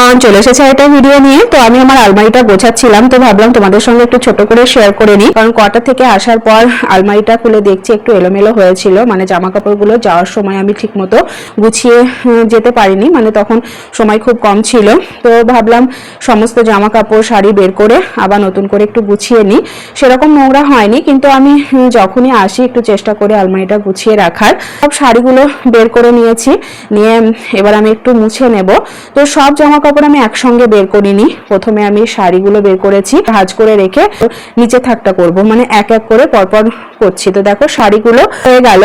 Everyone, চলে এসেছে একটা ভিডিও নিয়ে। তো আমি আমার আলমারিটা গোছাচ্ছিলাম, তো ভাবলাম তোমাদের সঙ্গে একটু ছোট করে শেয়ার করে নিই। কারণ কোয়ার্টার থেকে আসার পর আলমারিটা খুলে দেখছি একটু এলোমেলো হয়েছিল, মানে জামা কাপড়গুলো যাওয়ার সময় আমি ঠিকমতো গুছিয়ে যেতে পারিনি, মানে তখন সময় খুব কম ছিল। তো ভাবলাম সমস্ত জামা কাপড় শাড়ি বের করে আবার নতুন করে একটু গুছিয়ে নিই। সেরকম নোংরা হয়নি, কিন্তু আমি যখনই আসি একটু চেষ্টা করে আলমারিটা গুছিয়ে রাখার। সব শাড়িগুলো বের করে নিয়েছি, নিয়ে এবার আমি একটু মুছে নেব। তো সব জামা কাপড় আমি একসঙ্গে বের করিনি, প্রথমে আমি শাড়িগুলো বের করেছি, ভাঁজ করে রেখে নিচে থাকটা করব, মানে এক এক করে পরপর করছি। তো দেখো শাড়িগুলো হয়ে গেল,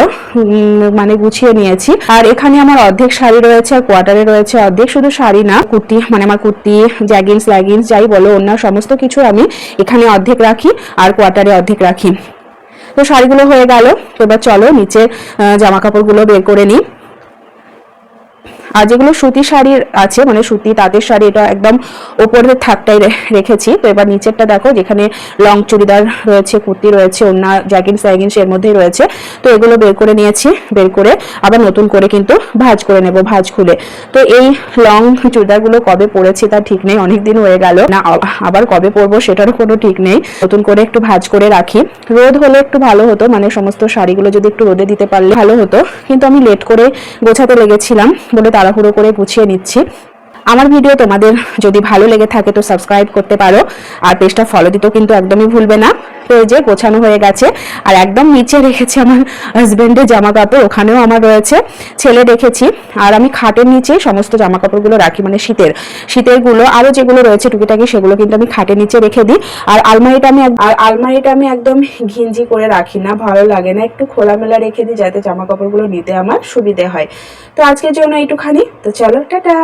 মানে গুছিয়ে নিয়েছি। আর এখানে আমার অর্ধেক শাড়ি রয়েছে আর কোয়ার্টারে রয়েছে অর্ধেক। শুধু শাড়ি না, কুর্তি, মানে আমার কুর্তি, জ্যাগিন্স, লেগিংস যাই বলো, অন্য সমস্ত কিছু আমি এখানে অর্ধেক রাখি আর কোয়ার্টারে অর্ধেক রাখি। তো শাড়িগুলো হয়ে গেল, তো এবার চলো নিচে জামা কাপড়গুলো বের করে নিই। আর যেগুলো সুতি শাড়ির আছে, মানে সুতি তাঁতের শাড়ি, এটা একদম ওপরের থাকটাই রেখেছি। তো এবার নিচেরটা দেখো, যেখানে লং চুড়িদার রয়েছে, কুর্তি রয়েছে, ওড়না, জ্যাগিন্স এর মধ্যেই রয়েছে। তো এগুলো বের করে নিয়েছি, বের করে আবার নতুন করে কিন্তু ভাঁজ করে নেব, ভাঁজ খুলে। তো এই লং চুড়িদারগুলো কবে পরেছি তার ঠিক নেই, অনেকদিন হয়ে গেল না, আবার কবে পরবো সেটারও কোনো ঠিক নেই। নতুন করে একটু ভাঁজ করে রাখি। রোদ হলে একটু ভালো হতো, মানে সমস্ত শাড়িগুলো যদি একটু রোদে দিতে পারলে ভালো হতো, কিন্তু আমি লেট করে গোছাতে লেগেছিলাম বলে তাড়াহুড়ো করে গুছিয়ে নিচ্ছি। আমার ভিডিও তোমাদের যদি ভালো লেগে থাকে তো সাবস্ক্রাইব করতে পারো, আর পেজটা ফলো দিতেও কিন্তু একদমই ভুলবে না। তো এই যে গোছানো হয়ে গেছে, আর একদম নিচে রেখেছি আমার হাজবেন্ডের জামা কাপড়, ওখানেও আমার রয়েছে, ছেলে রেখেছি। আর আমি খাটের নিচে সমস্ত জামা কাপড়গুলো রাখি, মানে শীতেরগুলো আরও যেগুলো রয়েছে টুকিটাকি সেগুলো কিন্তু আমি খাটের নিচে রেখে দিই। আর আলমারিটা আমি একদম ঘিঞ্জি করে রাখি না, ভালো লাগে না, একটু খোলামেলা রেখে দিই যাতে জামা কাপড়গুলো নিতে আমার সুবিধে হয়। তো আজকের জন্য এইটুখানি, তো চলো টাটা।